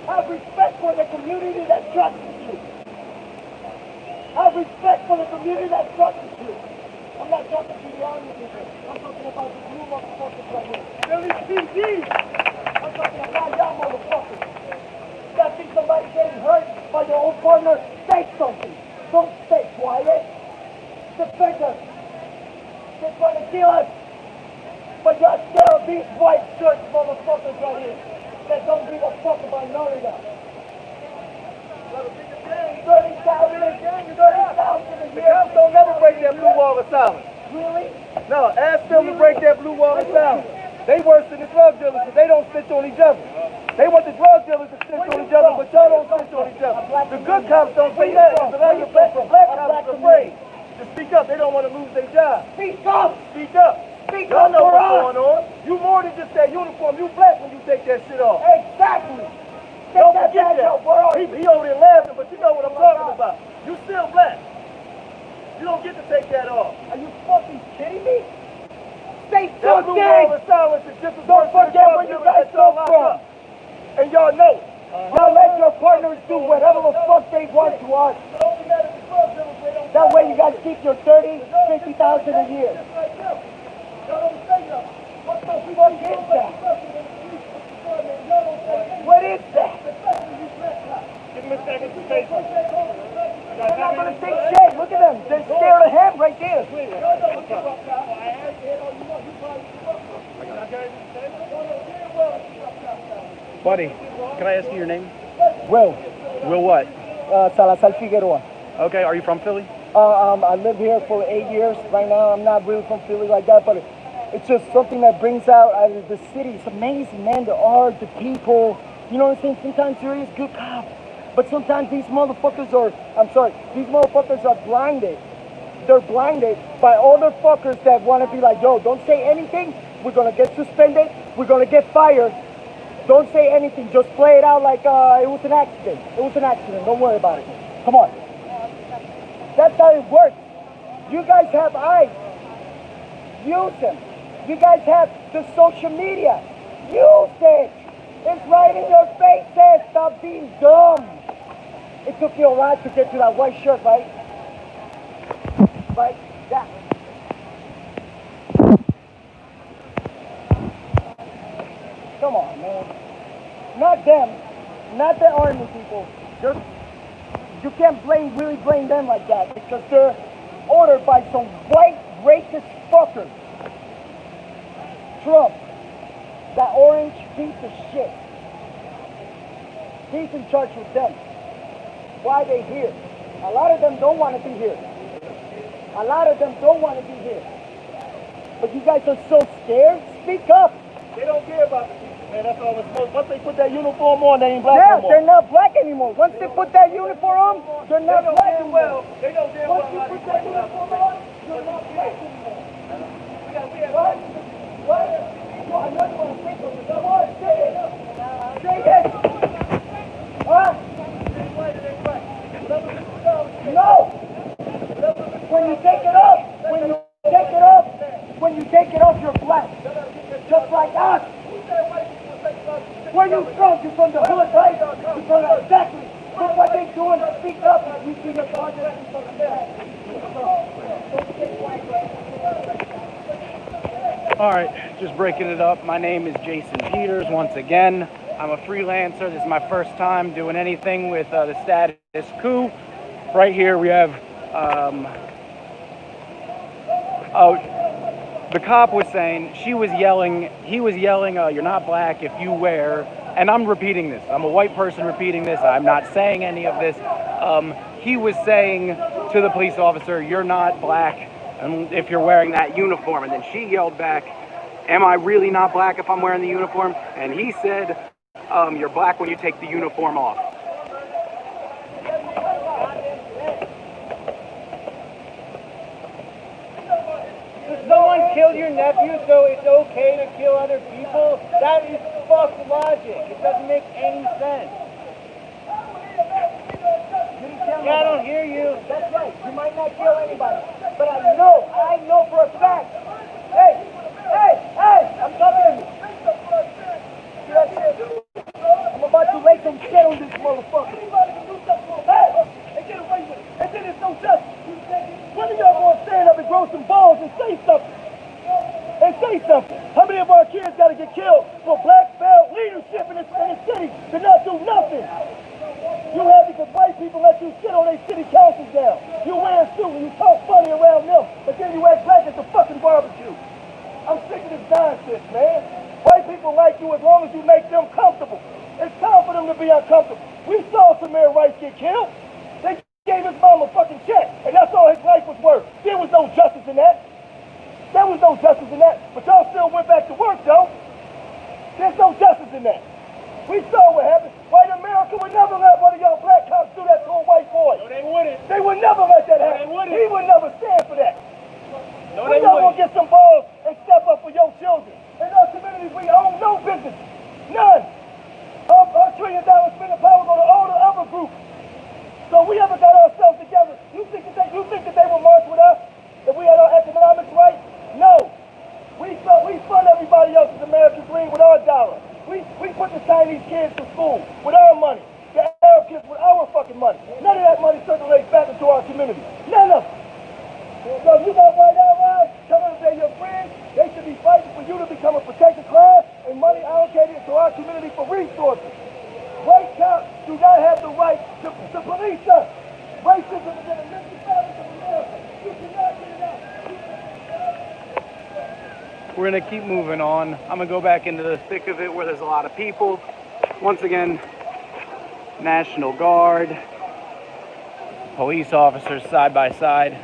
Have respect for the community that trusts you. Have respect for the community that trusts you. I'm not talking to the army people. I'm talking about the blue motherfuckers right here. Billy PD. I'm talking about y'all motherfuckers. That see somebody getting hurt by your own partner, say something. Don't stay quiet. Defend us. They're trying to kill us. But y'all scared of these white shirt motherfuckers right here that don't give a fuck about none of that. 30,000 a year. Cops don't never break that blue wall of silence. Really? No, ask them to break that blue wall of silence. They worse than the drug dealers because they don't snitch on each other. They want the drug dealers to snitch on each other, but y'all don't snitch on each other. The good cops don't say that. The black cops are afraid to speak up. They don't want to lose their job. Speak up! Speak up. Speak Y'all up know for what's us! going on. You more than just that uniform. You black when you take that shit off. Exactly! Don't Take that forget badge out. that. Where are He you? over there laughing, but you know what I'm talking about. You still black. You don't get to take that off. Are you fucking kidding me? Say That blue something! wall of silence is just as Don't worse than the forget drug where you dealers guys that y'all come lock from. up. And y'all know it. Y'all let your partners do whatever the fuck they want to us. That way you guys keep your 30, 50,000 a year. What the fuck is that? What is that? Give me a second. Buddy, can I ask you your name? Will, Will what? Salazar Figueroa. Okay, are you from Philly? I live here for 8 years. Right now, I'm not really from Philly like that, but it's just something that brings out the city. It's amazing, man. The art, the people. You know what I'm saying? Sometimes there is good cops, but sometimes these motherfuckers are, these motherfuckers are blinded. They're blinded by all the fuckers that want to be like, yo, don't say anything. We're going to get suspended. We're going to get fired. Don't say anything. Just play it out like it was an accident. It was an accident. Don't worry about it. Come on. That's how it works. You guys have eyes. Use them. You guys have the social media. Use it. It's right in your faces. Stop being dumb. It took you a while to get to that white shirt, right? Right? Yeah. Come on, man. Not them. Not the army people. You can't really blame them like that because they're ordered by some white racist fuckers. Trump, that orange piece of shit. He's in charge with them. Why are they here? A lot of them don't want to be here. A lot of them don't want to be here. But you guys are so scared? Speak up. They don't care about the people, man. That's all it's supposed. Once they put that uniform on, they ain't black Yeah, no more. they're not black anymore. Once they put that uniform on, they're not black anymore. They know damn well Once you how put they that uniform on, you're not black anymore. What? What? Well, I know you want to say something. Come on, say it. Say it. Huh? No. When you take it off, when you take it off, you're black. Just like us. Where you from? You from the hood, right? You from exactly. Look what they doing. Speak up. You see the project. All right, just breaking it up. My name is Jason Peters once again. I'm a freelancer. This is my first time doing anything with the Status Coup. Right here we have, the cop was saying, he was yelling, you're not black if you wear, and I'm repeating this. I'm a white person repeating this. I'm not saying any of this. He was saying to the police officer, you're not black if you're wearing that uniform. And then she yelled back, am I really not black if I'm wearing the uniform? And he said, you're black when you take the uniform off. Someone killed your nephew, so it's okay to kill other people? That is fucked logic. It doesn't make any sense. Yeah, I don't hear you. That's right. You might not kill anybody. But I know for a fact. Hey, I'm talking to you. See that shit? I'm about to lay some shit on this motherfucker. Hey, get away with it. And then it's no justice. When are y'all going to stand up and grow some balls and say something? How many of our kids got to get killed for black belt leadership in the city to not do nothing? You happy because white people let you sit on their city councils now. You wear a suit and you talk funny around them, but then you act black at the fucking barbecue. I'm sick of this nonsense, man. White people like you as long as you make them comfortable. It's time for them to be uncomfortable. We saw Samir Rice get killed. They gave his mom a fucking check, and that's all his life was worth. There was no justice in that. But y'all still went back to work, though. There's no justice in that. We saw what happened. White America would never let one of y'all black cops do that to a white boy. No, they wouldn't. They would never let that happen. No, they wouldn't. He would never stand for that. No, We they y'all wouldn't. gonna get some balls and step up for your children. In our communities, we own no business. None. Our $1 trillion spending power go to all the other groups. So we haven't got ourselves together. You think that they will march with us if we had our economics right? No. We fund everybody else's American dream with our dollar. We put the Chinese kids to school with our money. The Arab kids with our fucking money. None of that money circulates back into our community. None of it. So if you got white allies telling them they're your friends, they should be fighting for you to become a protected class and money allocated to our community for resources. White cops do not have the right to police us. Racism is an immense fabric of America. You cannot get it out. We're gonna keep moving on. I'm gonna go back into the thick of it where there's a lot of people. Once again, National Guard, police officers side by side.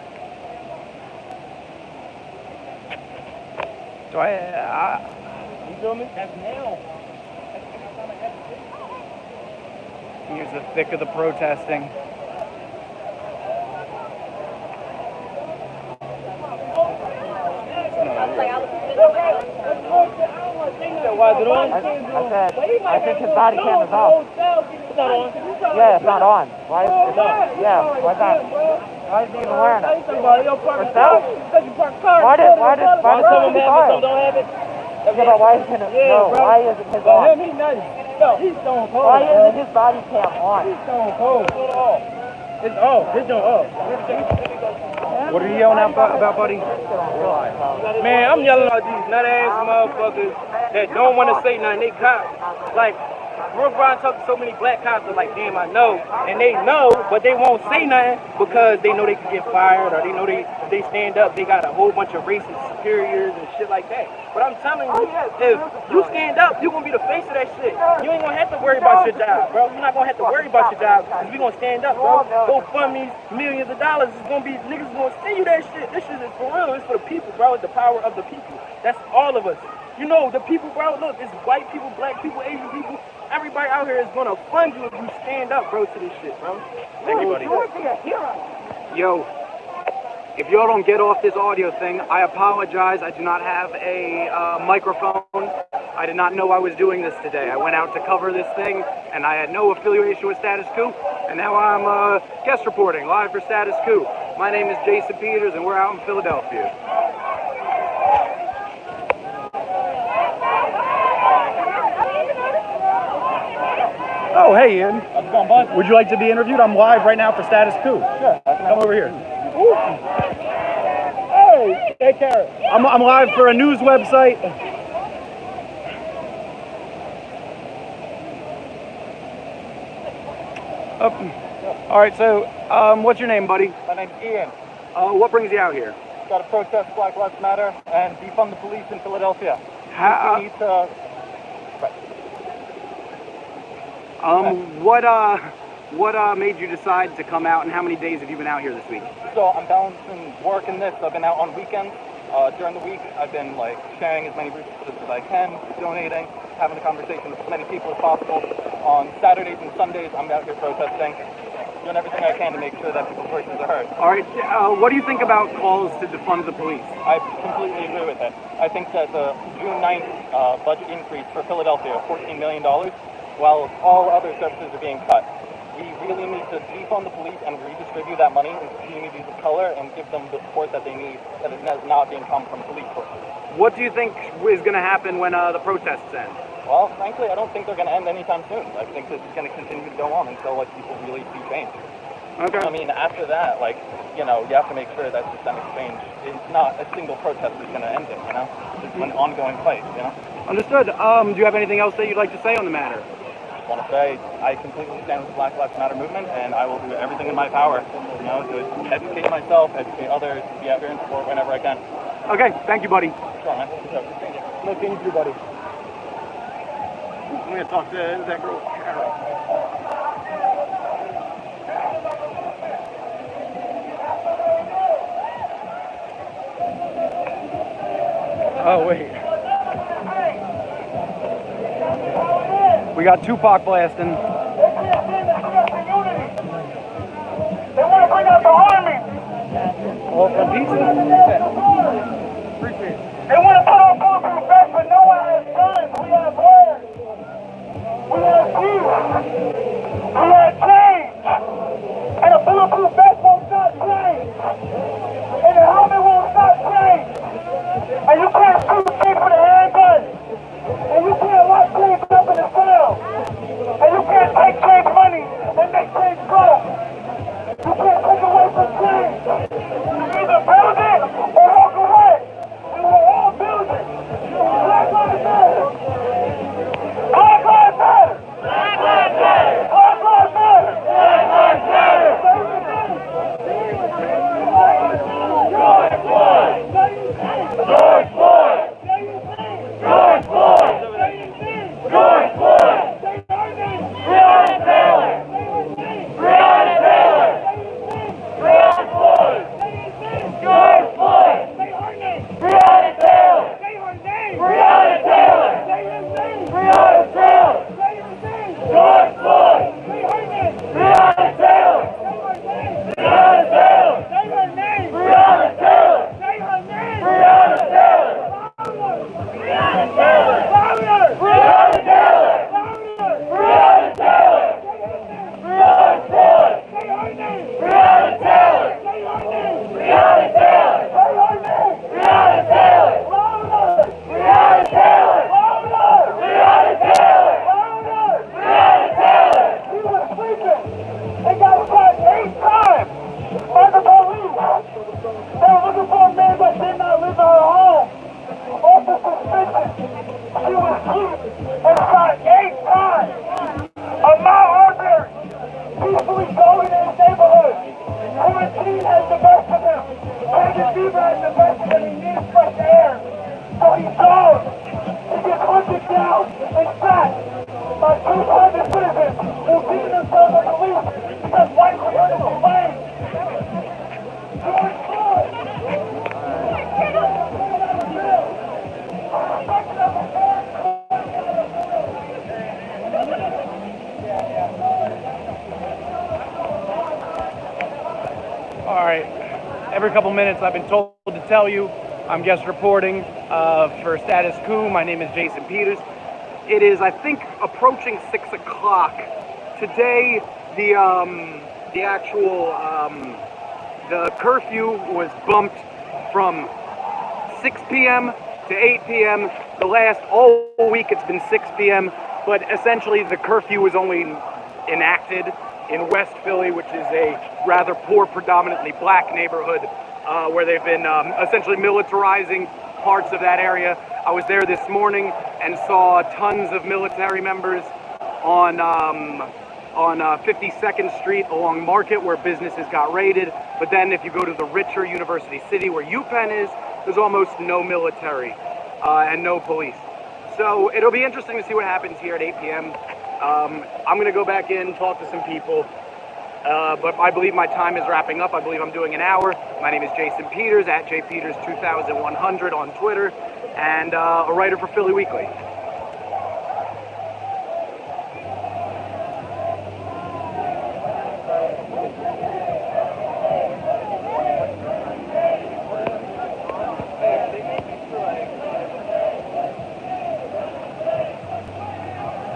Do you feel me? That's now. Here's the thick of the protesting. Why is it on? I think his body cam is off. It's not on. Yeah, it's not on. Why is it not? Yeah, why not? Why is he even wearing it? For self? Why does someone don't have it? Yeah, but why isn't it? No, why isn't his on? He's stone cold. Why isn't his body cam on? He's stone cold. It's off. It's off. What are you yelling about, buddy? Man, I'm yelling at these nut-ass motherfuckers that don't want to say nothing. They cops. Like, Brian talked to so many black cops, they're like, damn, I know. And they know, but they won't say nothing because they know they can get fired, or they know they stand up, they got a whole bunch of racist superiors and shit like that. But I'm telling you, if you stand up, you're going to be the face of that shit. You ain't going to have to worry about your job, bro. You're not going to have to worry about your job because we going to stand up, bro. GoFundMe, millions of dollars. It's going to be, niggas going to send you that shit. This shit is for real. It's for the people, bro. It's the power of the people. That's all of us. You know, the people, bro, look, it's white people, black people, Asian people. Everybody out here is going to fund you if you stand up, bro, to this shit, bro. Everybody. Yo, if y'all don't get off this audio thing, I apologize. I do not have a microphone. I did not know I was doing this today. I went out to cover this thing, and I had no affiliation with Status Coup, and now I'm guest reporting live for Status Coup. My name is Jason Peters, and we're out in Philadelphia. Oh, hey, Ian. How's it going, bud? Would you like to be interviewed? I'm live right now for Status Coup. Sure. Come over here. Ooh. Hey, take care. I'm live for a news website. All right, so what's your name, buddy? My name's Ian. What brings you out here? Got to protest Black Lives Matter and defund the police in Philadelphia. How, we need to... what made you decide to come out, and how many days have you been out here this week? So I'm balancing work and this. I've been out on weekends. During the week, I've been like sharing as many resources as I can, donating, having a conversation with as many people as possible. On Saturdays and Sundays, I'm out here protesting, doing everything I can to make sure that people's voices are heard. All right, what do you think about calls to defund the police? I completely agree with it. I think that the June 9th budget increase for Philadelphia, $14 million, while all other services are being cut. We really need to defund the police and redistribute that money into communities of color and give them the support that they need that is not being come from police forces. What do you think is going to happen when the protests end? Well, frankly, I don't think they're going to end anytime soon. I think this is going to continue to go on until like people really see change. Okay. I mean, after that, like, you know, you have to make sure that systemic change is not a single protest is going to end it, you know? It's an ongoing fight, you know? Understood. Do you have anything else that you'd like to say on the matter? I want to say I completely stand with the Black Lives Matter movement, and I will do everything in my power, you know, to educate myself, educate others, be out here and support whenever I can. Okay, thank you, buddy. Sure, man. Nice seeing you, buddy. I'm going to talk to that girl, Carol. Oh, wait. We got Tupac blasting. They want to bring out the army. Oh, for pizza? Appreciate it. They want to put on bulletproof vests, but no one has guns. We have words. We have views. We have change. And a bulletproof vest won't stop change. And the helmet won't stop change. And you can't shoot things with a handgun. And you can't lock things up in the cell. And you can't take change money and make change grow. You can't take away from change. You either build it or walk away. We will All right, every couple minutes I've been told to tell you I'm guest reporting for Status Coup. My name is Jason Peters. It is, I think, approaching 6 o'clock. Today, the curfew was bumped from 6 p.m. to 8 p.m. All week it's been 6 p.m., but essentially the curfew was only enacted in West Philly, which is a rather poor, predominantly black neighborhood, where they've been essentially militarizing parts of that area. I was there this morning and saw tons of military members on 52nd Street along Market, where businesses got raided. But then if you go to the richer University City, where UPenn is, there's almost no military and no police. So it'll be interesting to see what happens here at 8 p.m. I'm going to go back in, talk to some people, but I believe my time is wrapping up. I believe I'm doing an hour. My name is Jason Peters, at jpeters2100 on Twitter, and a writer for Philly Weekly.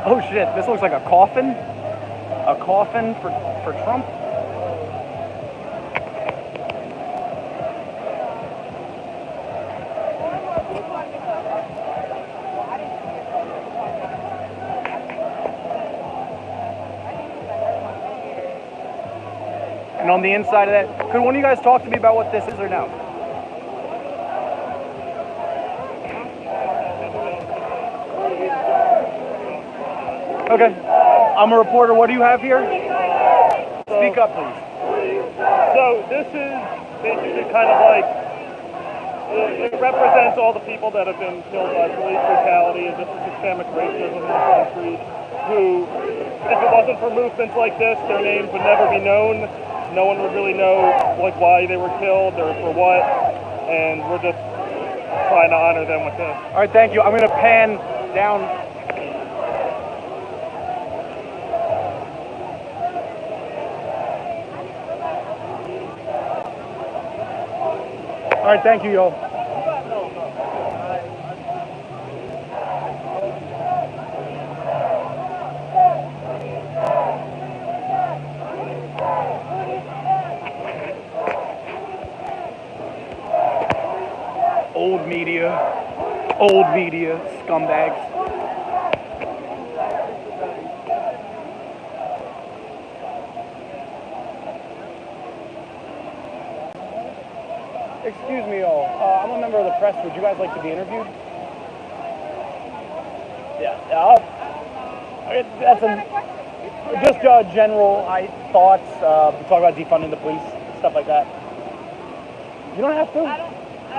Oh shit, this looks like a coffin. A coffin for Trump. And on the inside of that, could one of you guys talk to me about what this is or no? Okay, I'm a reporter. What do you have here? Speak up, please. So this is basically kind of like, it represents all the people that have been killed by police brutality and just the systemic racism in the country, who, if it wasn't for movements like this, their names would never be known. No one would really know like why they were killed or for what, and we're just trying to honor them with this. All right, thank you. I'm going to pan down. All right, thank you, y'all. Old media, scumbags. Excuse me, all. I'm a member of the press. Would you guys like to be interviewed? Yeah. That's just general thoughts. Talk about defunding the police, stuff like that. You don't have to. I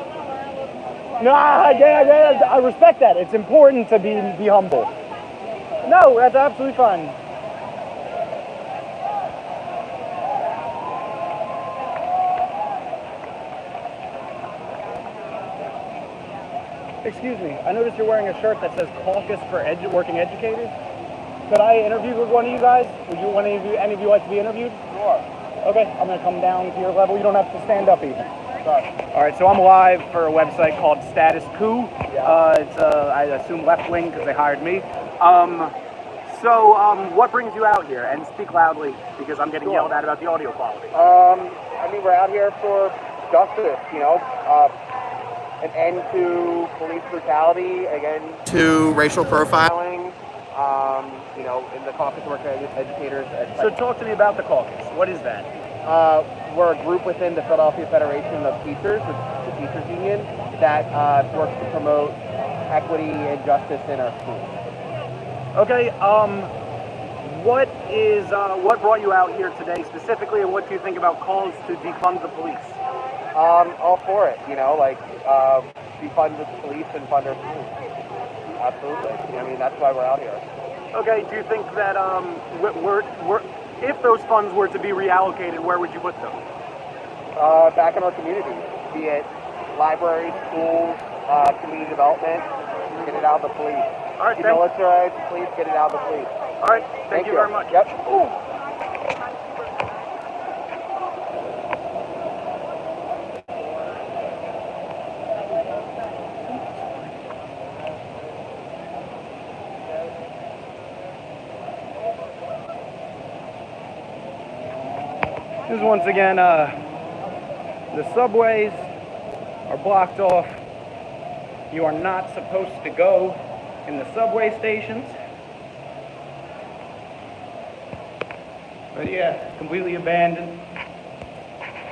want to learn a little more. No, yeah, I respect that. It's important to be humble. No, that's absolutely fine. Excuse me, I noticed you're wearing a shirt that says Caucus for Working Educators. Could I interview with one of you guys? Would you any of you like to be interviewed? Sure. Okay, I'm gonna come down to your level. You don't have to stand up even. Sorry. All right, so I'm live for a website called Status Coup. It's I assume left wing because they hired me. What brings you out here? And speak loudly because I'm getting yelled at about the audio quality. We're out here for justice, an end to police brutality, again to racial profiling, in the Caucus of Working Educators. So talk to me about the caucus. What is that? We're a group within the Philadelphia Federation of Teachers, the teachers union, that works to promote equity and justice in our schools. Okay, what brought you out here today specifically, and what do you think about calls to defund the police? All for it, defund the police and fund our schools. Absolutely. That's why we're out here. Okay, do you think that if those funds were to be reallocated, where would you put them? Back in our community, be it libraries, schools, community development, get it out of the police. All right, Demilitarize, please get it out of the police. All right, thank you very much. Yep. This is once again, the subways are blocked off. You are not supposed to go in the subway stations. But yeah, completely abandoned.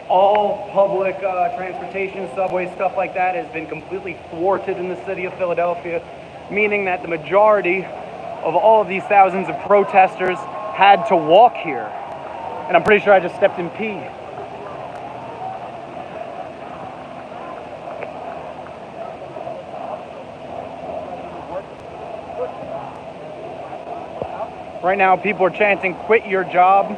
All public transportation, subway, stuff like that has been completely thwarted in the city of Philadelphia, meaning that the majority of all of these thousands of protesters had to walk here. And I'm pretty sure I just stepped in pee. Right now, people are chanting, "Quit your job."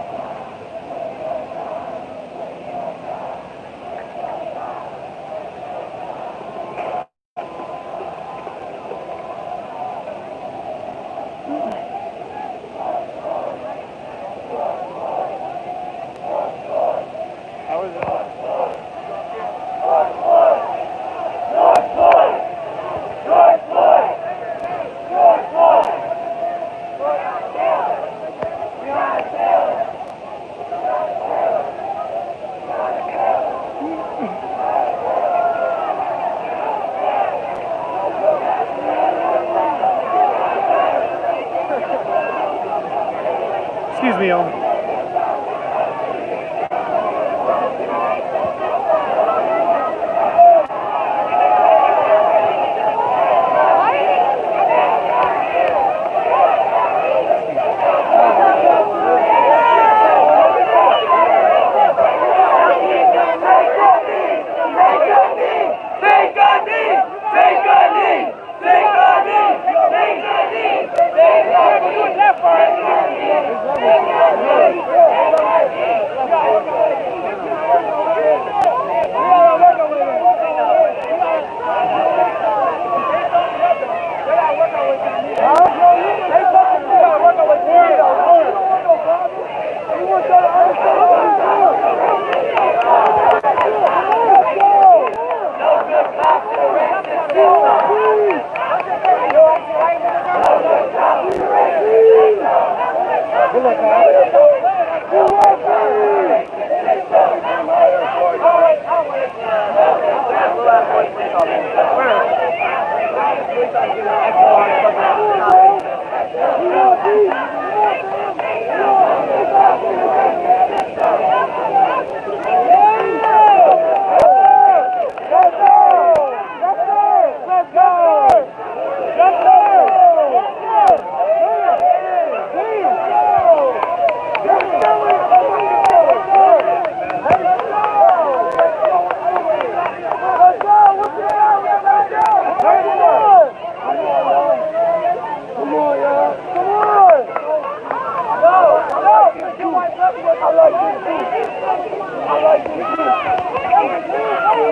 Excuse me, y'all.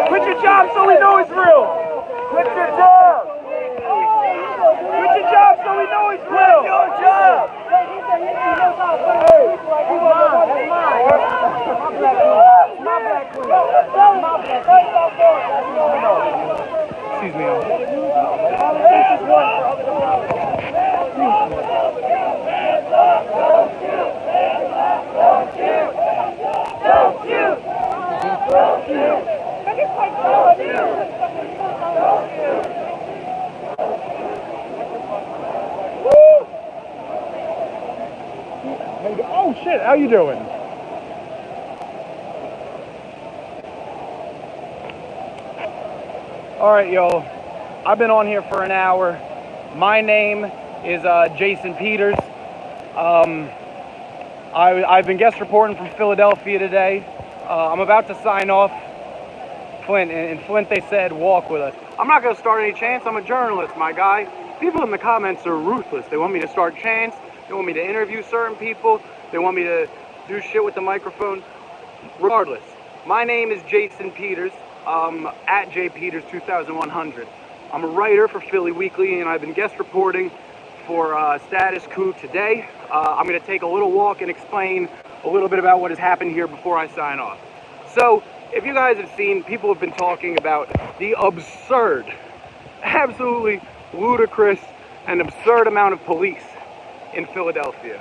Quit your job so we know it's real. Quit your job. Quit your job so we know it's real. Quit your job. Excuse me, Oh shit, how you doing? All right, yo. I've been on here for an hour. My name is Jason Peters. I've been guest reporting from Philadelphia today. I'm about to sign off Flint. In Flint, they said, walk with us. I'm not going to start any chants. I'm a journalist, my guy. People in the comments are ruthless. They want me to start chants. They want me to interview certain people. They want me to do shit with the microphone. Regardless, my name is Jason Peters, at jpeters2100. I'm a writer for Philly Weekly, and I've been guest reporting for Status Coup today. I'm going to take a little walk and explain a little bit about what has happened here before I sign off. So, if you guys have seen, people have been talking about the absurd, absolutely ludicrous and absurd amount of police in Philadelphia.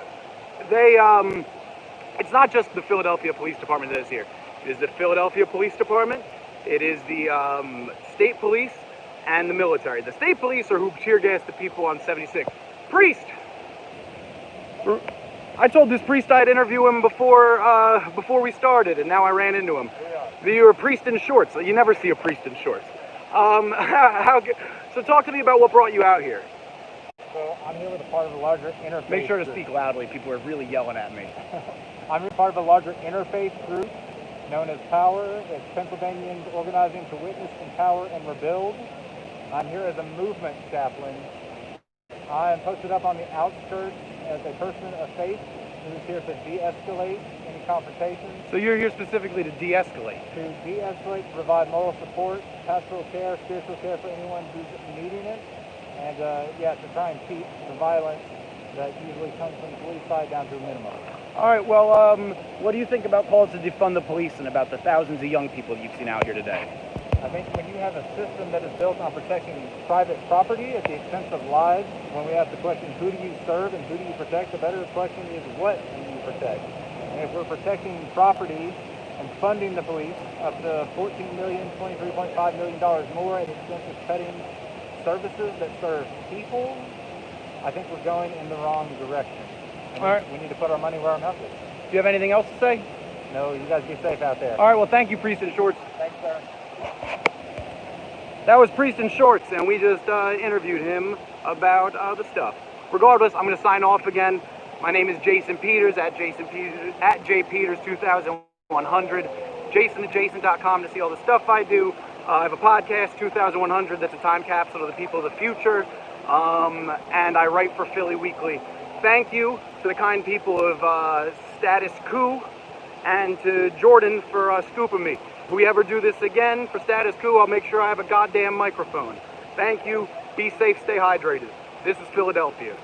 It's not just the Philadelphia Police Department that is here. It is the Philadelphia Police Department, it is the state police, and the military. The state police are who tear gas the people on 76. Priest! I told this priest I'd interview him before we started, and now I ran into him. You're a priest in shorts. You never see a priest in shorts. So talk to me about what brought you out here. So I'm here with a part of a larger interfaith. Make sure to speak loudly. People are really yelling at me. I'm here part of a larger interfaith group known as POWER. It's Pennsylvanians Organizing to Witness, Empower, and Rebuild. I'm here as a movement chaplain. I am posted up on the outskirts as a person of faith who's here to de-escalate any confrontations. So you're here specifically to de-escalate? To de-escalate, to provide moral support, pastoral care, spiritual care for anyone who's needing it. And to try and keep the violence that usually comes from the police side down to a minimum. All right, well, what do you think about calls to defund the police and about the thousands of young people you've seen out here today? I think when you have a system that is built on protecting private property at the expense of lives, when we ask the question, who do you serve and who do you protect, the better question is, what do you protect? And if we're protecting property and funding the police up to $14 million, $23.5 million more at the expense of cutting services that serve people, I think we're going in the wrong direction. And all right. We need to put our money where our mouth is. Do you have anything else to say? No, you guys be safe out there. All right, well, thank you, Priest in Shorts. Thanks, sir. That was Priest in Shorts, and we just interviewed him about the stuff. Regardless, I'm going to sign off again. My name is Jason Peters, at jpeters2100. Jason at jason.com to see all the stuff I do. I have a podcast, 2100, that's a time capsule of the people of the future, and I write for Philly Weekly. Thank you to the kind people of Status Coup, and to Jordan for scooping me. If we ever do this again for Status Coup, I'll make sure I have a goddamn microphone. Thank you, be safe, stay hydrated. This is Philadelphia.